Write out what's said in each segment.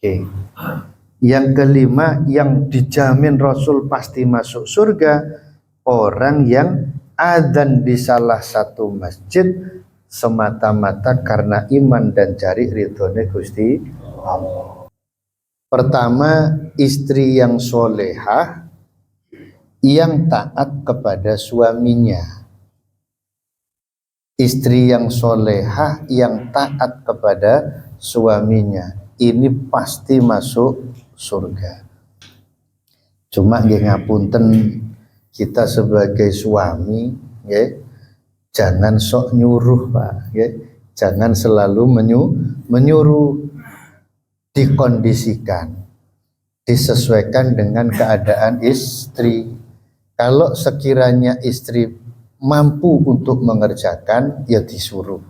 Oke. Yang kelima, yang dijamin Rasul pasti masuk surga, orang yang adzan di salah satu masjid semata-mata karena iman dan cari ridhone Gusti Allah. Pertama, istri yang solehah yang taat kepada suaminya. Istri yang solehah yang taat kepada suaminya, ini pasti masuk surga. Cuma nggih ngapunten, kita sebagai suami ya, jangan sok nyuruh Pak ya. Jangan selalu menyuruh, dikondisikan, disesuaikan dengan keadaan istri. Kalau sekiranya istri mampu untuk mengerjakan, ya disuruh.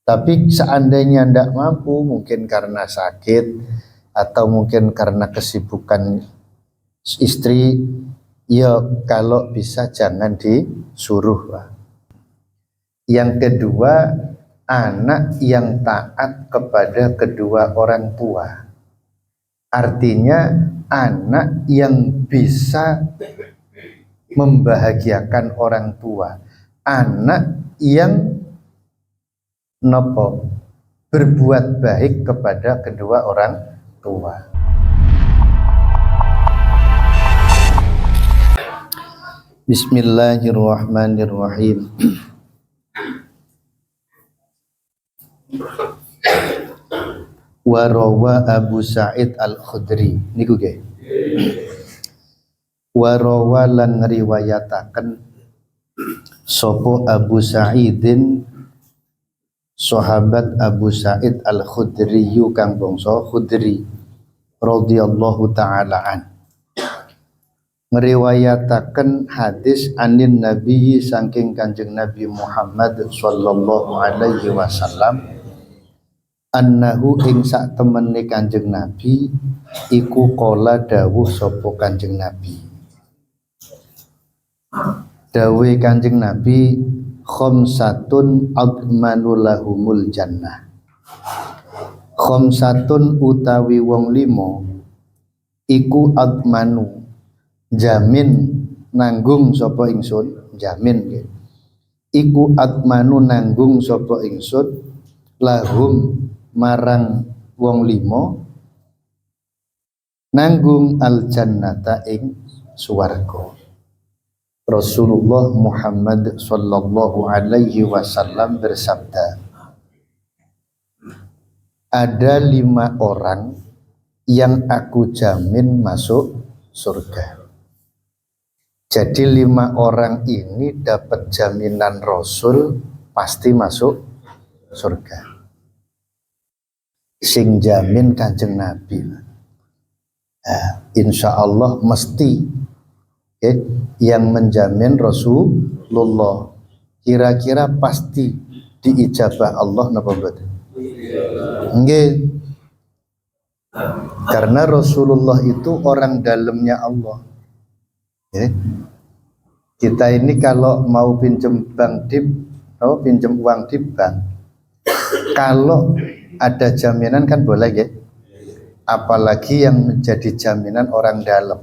Tapi seandainya tidak mampu, mungkin karena sakit atau mungkin karena kesibukan istri, ya kalau bisa jangan disuruh Pak. Yang kedua, anak yang taat kepada kedua orang tua. Artinya anak yang bisa membahagiakan orang tua, anak yang berbuat baik kepada kedua orang tua. Bismillahirrahmanirrahim. Warawa Abu Sa'id Al-Khudri niku nggih. Warawa lan ngriwayataken sapa Abu Sa'idin, sahabat Abu Sa'id Al-Khudri kang bangsa Khudri radhiyallahu taala an, ngriwayataken hadis anin Nabi saking Kanjeng Nabi Muhammad sallallahu alaihi wasallam, annahu ing sak temene Kanjeng Nabi iku qala dawuh sapa Kanjeng Nabi. Dawuh Kanjeng Nabi, khamsatun admanu lahumul jannah. Khamsatun utawi wong limo iku admanu jamin nanggung sapa ingsun, jamin nggih. Iku admanu nanggung sapa ingsun lahum marang wong limo, nanggung al jannata ing swarga. Rasulullah Muhammad sallallahu alaihi wasallam bersabda, ada 5 orang yang aku jamin masuk surga. Jadi 5 orang ini dapat jaminan Rasul pasti masuk surga. Sing jamin Kanjeng Nabi. Insya Allah mesti yang menjamin Rasulullah. Kira-kira pasti diijabah Allah napa mboten? Nggih. Karena Rasulullah itu orang dalamnya Allah. Kita ini kalau mau pinjam pinjam uang di bank, kalau ada jaminan kan boleh ya. Apalagi yang menjadi jaminan orang dalam.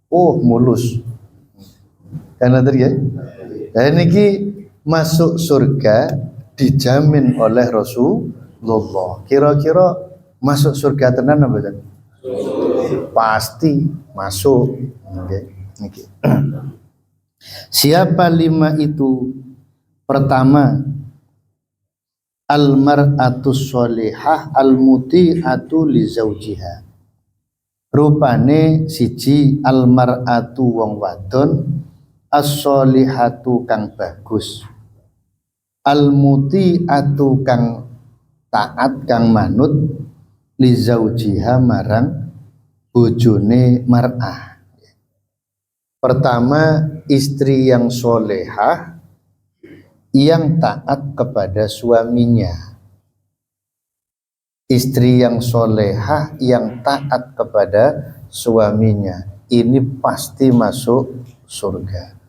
Oh, mulus. Karena ya. Dan ini masuk surga dijamin oleh Rasulullah. Kira-kira masuk surga tenan apa betul? Pasti masuk. Okay. Siapa 5 itu? Pertama, al-mar'atus sholihah al-muti'atu li zaujiha. Rupane siji al-mar'atu wong wadon as-sholihatu kang bagus, al-muti'atu kang taat kang manut li zaujiha marang bojone mar'ah. Pertama, istri yang solehah yang taat kepada suaminya. Istri yang solehah yang taat kepada suaminya, ini pasti masuk surga.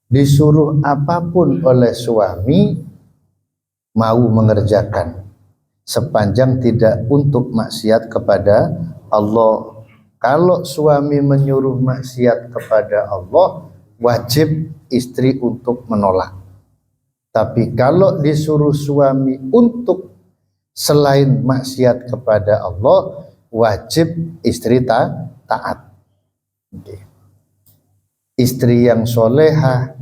Disuruh apapun oleh suami mau mengerjakan. sepanjang tidak untuk maksiat kepada Allah. Kalau suami menyuruh maksiat kepada Allah, wajib istri untuk menolak. Tapi kalau disuruh suami untuk selain maksiat kepada Allah, wajib istri taat. Okay. Istri yang solehah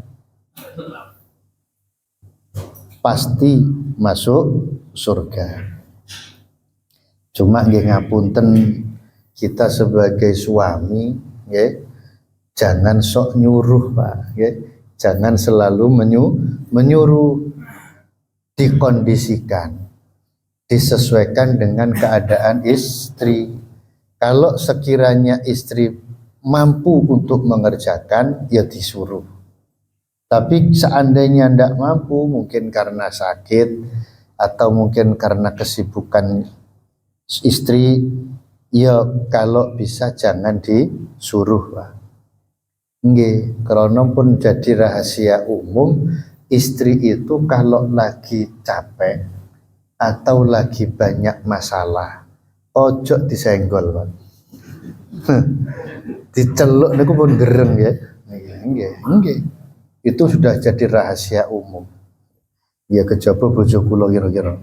pasti masuk surga. Cuma nggih ngapunten, kita sebagai suami ya, jangan sok nyuruh Pak ya. Jangan selalu menyuruh, dikondisikan, disesuaikan dengan keadaan istri. Kalau sekiranya istri mampu untuk mengerjakan, ya disuruh. Tapi seandainya tidak mampu, mungkin karena sakit atau mungkin karena kesibukan istri, ya kalau bisa jangan disuruh Pak. Nggih, karena pun jadi rahasia umum, istri itu kalau lagi capek atau lagi banyak masalah, ojo disenggol Pak. Diceluk niku pun gereng ya. Nggih. Itu sudah jadi rahasia umum. Ya kejaba bojo kula kira-kira.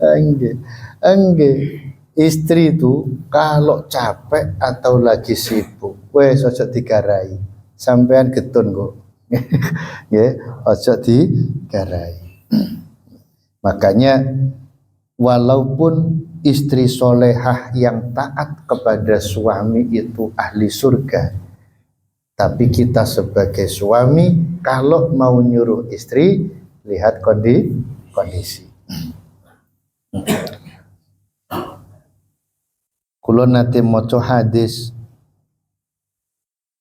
Enggak. Istri itu kalau capek atau lagi sibuk, wes ojo digarai. Sampean getun kok. Ya, ojo digarai. Makanya walaupun istri solehah yang taat kepada suami itu ahli surga, tapi kita sebagai suami kalau mau nyuruh istri, lihat kondisi. Kula nate maca hadis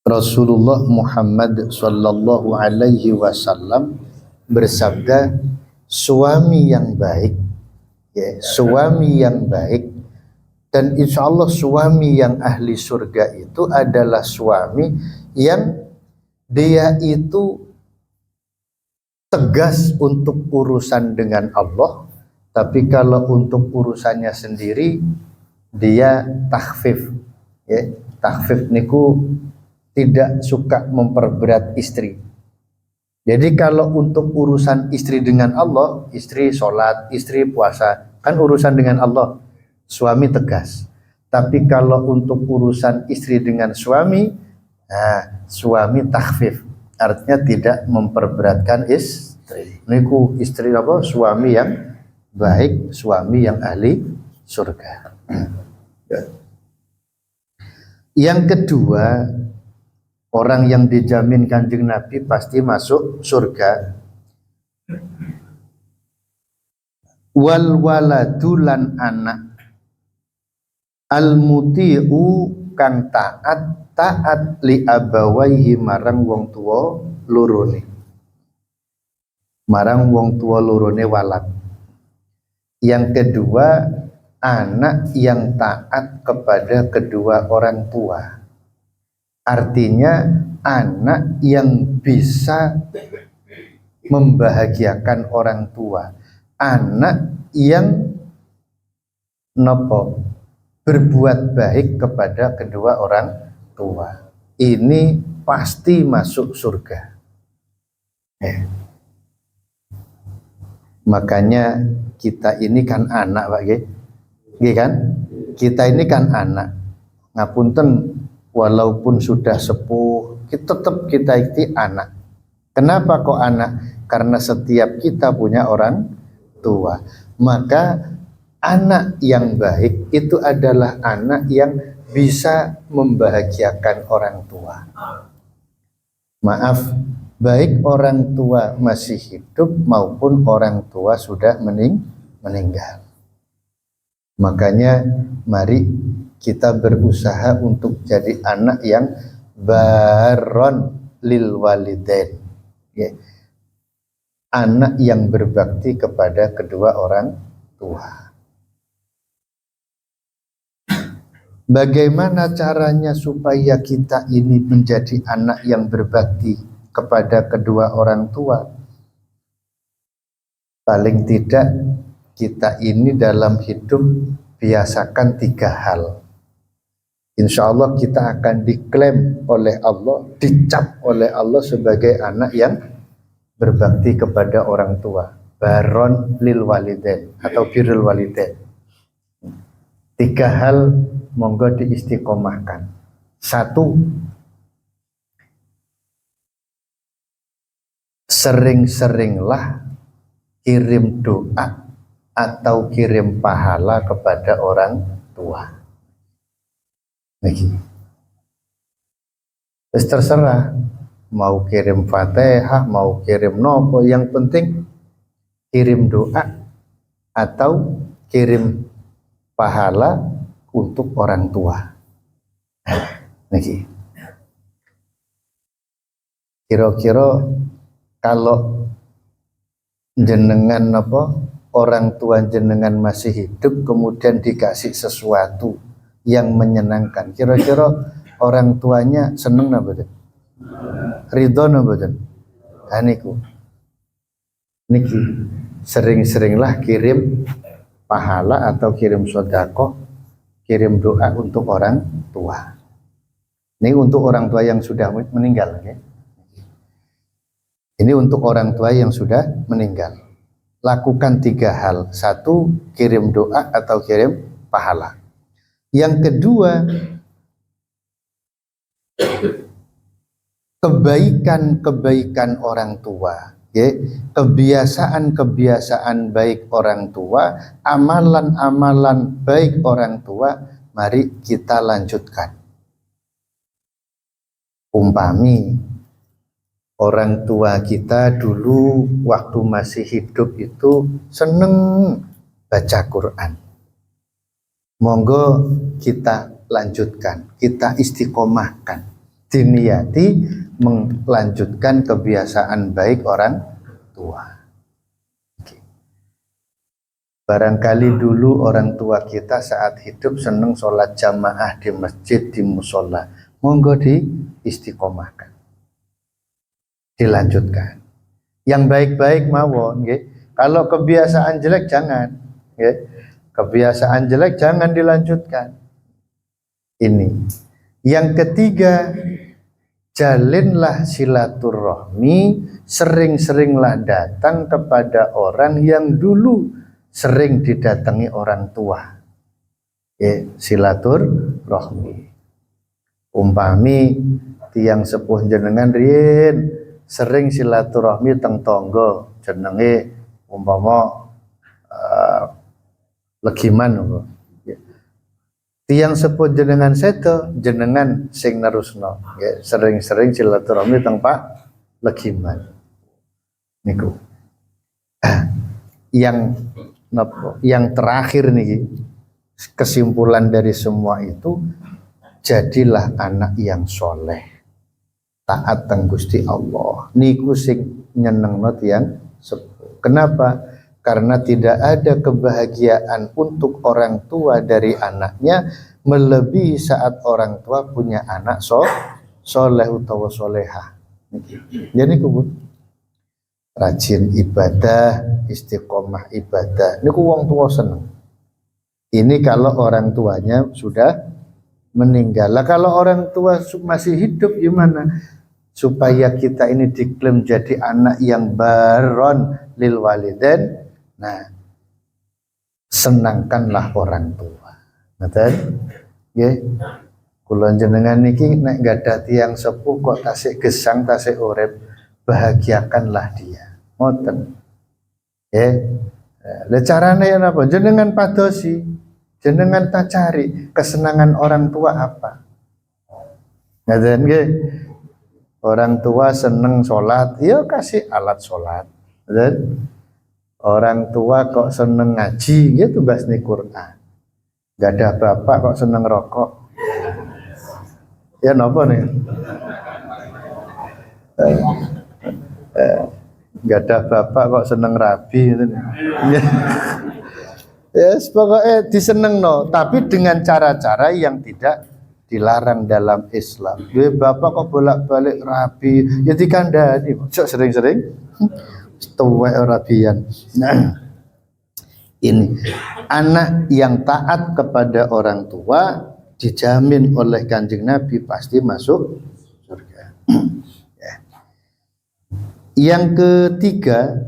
Rasulullah Muhammad sallallahu alaihi wasallam bersabda, suami yang baik ya, suami yang baik, dan insya Allah suami yang ahli surga itu adalah suami yang dia itu tegas untuk urusan dengan Allah, tapi kalau untuk urusannya sendiri dia takhfif ya. Takhfif niku tidak suka memperberat istri. Jadi kalau untuk urusan istri dengan Allah, istri sholat, istri puasa, kan urusan dengan Allah, suami tegas. Tapi kalau untuk urusan istri dengan suami, nah, suami takhfif, artinya tidak memperberatkan istri. Niku istri apa? Suami yang baik, suami yang ahli surga. Yang kedua, orang yang dijamin Kanjeng Nabi pasti masuk surga. Wal waladu lan anak, al muti'u kang taat li abawaihi marang wong tuwa lorone. Marang wong tuwa lorone walad. Yang kedua, anak yang taat kepada kedua orang tua. Artinya anak yang bisa membahagiakan orang tua, anak yang nopo berbuat baik kepada kedua orang tua. Ini pasti masuk surga. Makanya kita ini kan anak Pak nggih kan? Kita ini kan anak. Ngapunten, walaupun sudah sepuh, tetap kita itu anak. Kenapa kok anak? Karena setiap kita punya orang tua. Maka anak yang baik itu adalah anak yang bisa membahagiakan orang tua. Maaf, baik orang tua masih hidup maupun orang tua sudah meninggal. Makanya mari kita berusaha untuk jadi anak yang baron lil walidain, ya. Anak yang berbakti kepada kedua orang tua. Bagaimana caranya supaya kita ini menjadi anak yang berbakti kepada kedua orang tua? Paling tidak kita ini dalam hidup biasakan 3 hal. Insya Allah kita akan diklaim oleh Allah, dicap oleh Allah sebagai anak yang berbakti kepada orang tua. Baron lil walidain atau birrul walidain. 3 hal monggo diistiqomahkan. 1, sering-seringlah kirim doa atau kirim pahala kepada orang tua. Niki. Terserah mau kirim Fatihah, mau kirim nopo, yang penting kirim doa atau kirim pahala untuk orang tua. Niki. Kira-kira kalau jenengan apa orang tua jenengan masih hidup kemudian dikasih sesuatu yang menyenangkan, kira-kira orang tuanya seneng napa? Ridho napa? Aniku. Niki sering-seringlah kirim pahala atau kirim sedekah, kirim doa untuk orang tua. Ini untuk orang tua yang sudah meninggal, ya. Ini untuk orang tua yang sudah meninggal. Lakukan 3 hal. 1, kirim doa atau kirim pahala. Yang kedua, kebaikan-kebaikan orang tua, ya. Kebiasaan-kebiasaan baik orang tua, amalan-amalan baik orang tua, mari kita lanjutkan. Umpami orang tua kita dulu waktu masih hidup itu seneng baca Quran. Monggo kita lanjutkan, kita istiqomahkan, diniati melanjutkan kebiasaan baik orang tua. Barangkali dulu orang tua kita saat hidup seneng sholat jamaah di masjid, di musola. Monggo diistiqomahkan, dilanjutkan. Yang baik-baik mawon, nggih. Kalau kebiasaan jelek jangan, nggih. Kebiasaan jelek jangan dilanjutkan. Ini. Yang ketiga, jalinlah silaturahmi, sering-seringlah datang kepada orang yang dulu sering didatangi orang tua. Silaturahmi. Umpami tiang sepuh jenengan riyin sering silaturahmi teng tangga jenenge umpama legiman umpama. Tiang sepuh jenengan seto jenengan sing nerusno, ya, sering-sering silaturahmi teng Pak legiman. Niku. Yang terakhir nih, kesimpulan dari semua itu, jadilah anak yang soleh, taat teng Gusti Allah. Niku sing nyenengno tiyang sepuh. Kenapa? Karena tidak ada kebahagiaan untuk orang tua dari anaknya melebihi saat orang tua punya anak soleh utawa solehah. Jadi kubut rajin ibadah, istiqomah ibadah. Niku wong tua seneng. Ini kalau orang tuanya sudah meninggal. Lah kalau orang tua masih hidup gimana? Supaya kita ini diklaim jadi anak yang baron lil walidain. Nah, senangkanlah orang tua. Ngoten? Nggih. Kula jenengan niki nek gadah tiyang sepuh kok tasik gesang, tasik urip, bahagiakanlah dia. Ngoten. Nggih. Lah carane napa? Jenengan padosi, jenengan tak cari kesenangan orang tua apa. Ngoten nggih. Orang tua seneng sholat, ya kasih alat sholat. Ngoten. Orang tua kok seneng ngaji, gitu basni Quran. Gak ada bapak kok seneng rokok. Ya napa nih? Gak ada bapak kok seneng rabi. Gitu. Ya, pokoknya diseneng no, tapi dengan cara-cara yang tidak dilarang dalam Islam. Bapak kok bolak-balik rabi, ya dikandani. Sering-sering tuwek rabian. Nah, Ini anak yang taat kepada orang tua dijamin oleh Kanjeng Nabi pasti masuk surga. Ya. Yang ketiga,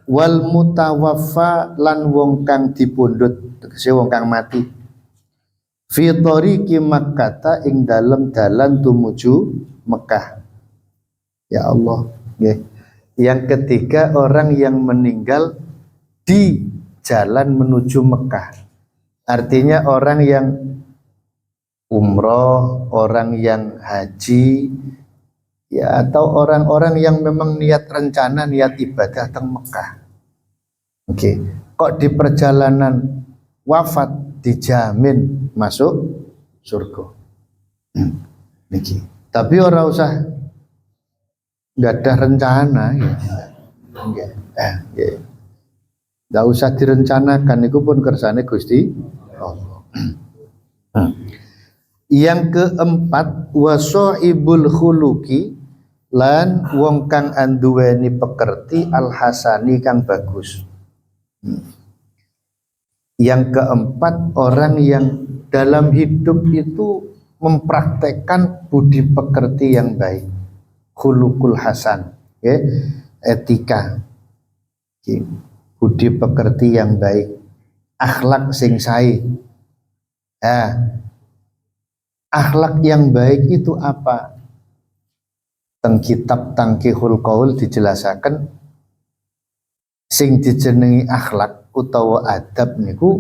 wal mutawaffa lan wong kang dipundhut, tegese wong kang mati. Fi thariqi Makkah ing dalem dalan tumuju Mekah. Ya Allah, nggih. Yang ketiga, orang yang meninggal di jalan menuju Mekah. Artinya orang yang umroh, orang yang haji, ya, atau orang-orang yang memang niat rencana, niat ibadah teng Mekah. Oke, kok di perjalanan wafat dijamin masuk surga. Niki. Tapi orang usah nggak ada rencana ya. Nggak usah direncanakan, itu pun kersane Gusti Allah. Yang keempat, wasoibul khuluki lan wong kang anduweni pekerti al hasani kang bagus. Yang keempat, orang yang dalam hidup itu mempraktekkan budi pekerti yang baik, khulukul hasan, ya, etika, ya, budi pekerti yang baik, akhlak sing sae. Nah, akhlak yang baik itu apa? Teng kitab Tangkihul Qaul dijelasaken sing dijenengi akhlak utawa adab niku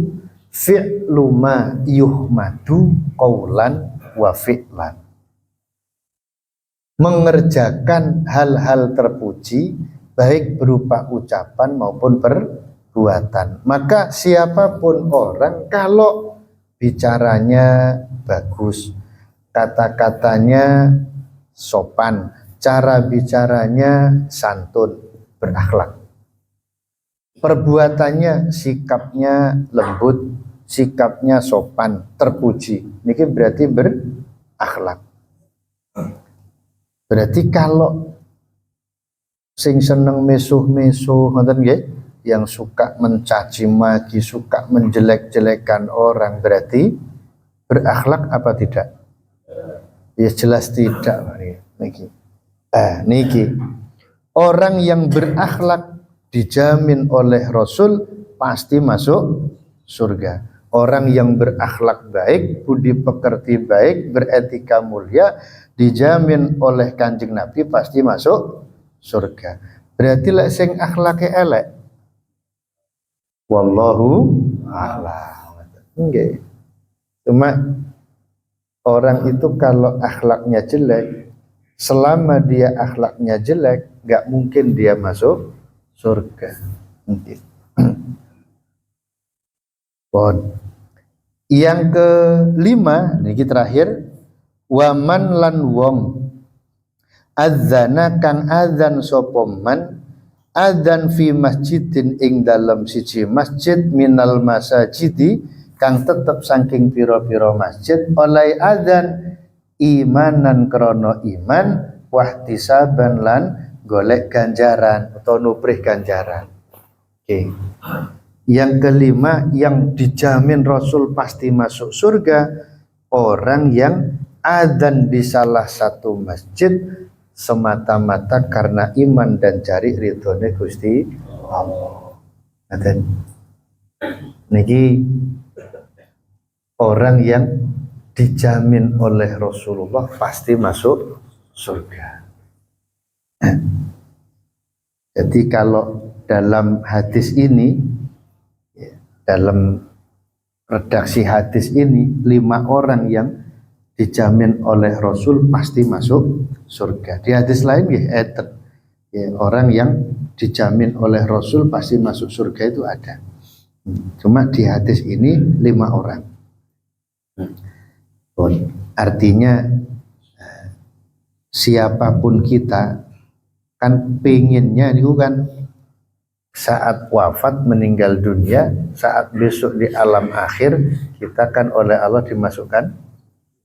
fi'lu ma yuhmadu qaulan wa fi'lan. Mengerjakan hal-hal terpuji baik berupa ucapan maupun perbuatan. Maka siapapun orang kalau bicaranya bagus, kata-katanya sopan, cara bicaranya santun, berakhlak, perbuatannya, sikapnya lembut, sikapnya sopan, terpuji, niki berarti berakhlak. Berarti kalau sing seneng mesuh-mesuh ngoten nggih, yang suka mencaci maki, suka menjelek-jelekan orang, berarti berakhlak apa tidak? Ya jelas tidak. Niki. Niki. Orang yang berakhlak dijamin oleh Rasul pasti masuk surga. Orang yang berakhlak baik, budi pekerti baik, beretika mulia, dijamin oleh Kanjeng Nabi pasti masuk surga. Berarti lek sing akhlake elek, wallahu a'lam. Nggih. Cuma orang itu kalau akhlaknya jelek, selama dia akhlaknya jelek, nggak mungkin dia masuk surga. Yang kelima, ini terakhir, waman lan wong adzana kang adzan sapa man adzan fi masjidin ing dalam siji masjid minal masajidi kang tetep saking pira-pira masjid oleh adzan imanan krono iman wahtisaban lan golek ganjaran atau nuprih ganjaran. Oke. Yang kelima yang dijamin Rasul pasti masuk surga, orang yang adzan di salah satu masjid semata-mata karena iman dan cari ridhone Gusti Allah. Ngaten. Niki orang yang dijamin oleh Rasulullah pasti masuk surga. Jadi kalau dalam hadis ini, dalam redaksi hadis ini, 5 orang yang dijamin oleh Rasul pasti masuk surga. Di hadis lain ya, orang yang dijamin oleh Rasul pasti masuk surga itu ada. Cuma di hadis ini 5 orang. Artinya siapapun kita kan pengennya itu kan saat wafat meninggal dunia, saat besok di alam akhir kita kan oleh Allah dimasukkan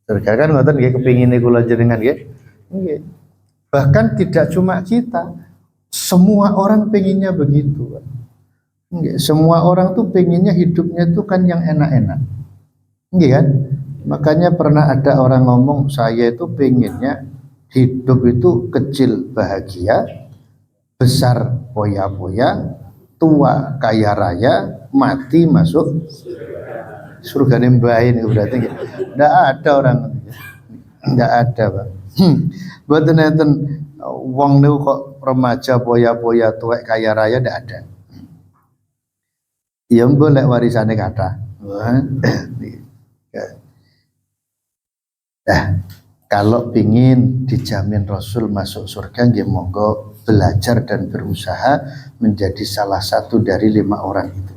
surga kan, ngoten nggih kepingine kula jenengan nggih. Nggih. Bahkan tidak cuma kita, semua orang pengennya begitu. Nggih, semua orang tuh pengennya hidupnya itu kan yang enak-enak. Nggih kan? Makanya pernah ada orang ngomong, saya itu pengennya hidup itu kecil bahagia, besar poya-poya, tua kaya raya, mati masuk surga nembahin. Berarti enggak ada orang, enggak ada, Pak. Mboten enten wong niku kok remaja poya-poya tuwek kaya raya, enggak ada. Ya mbok lek warisane kathah. Nah, kalau ingin dijamin Rasul masuk surga, nggih monggo belajar dan berusaha menjadi salah satu dari 5 orang itu.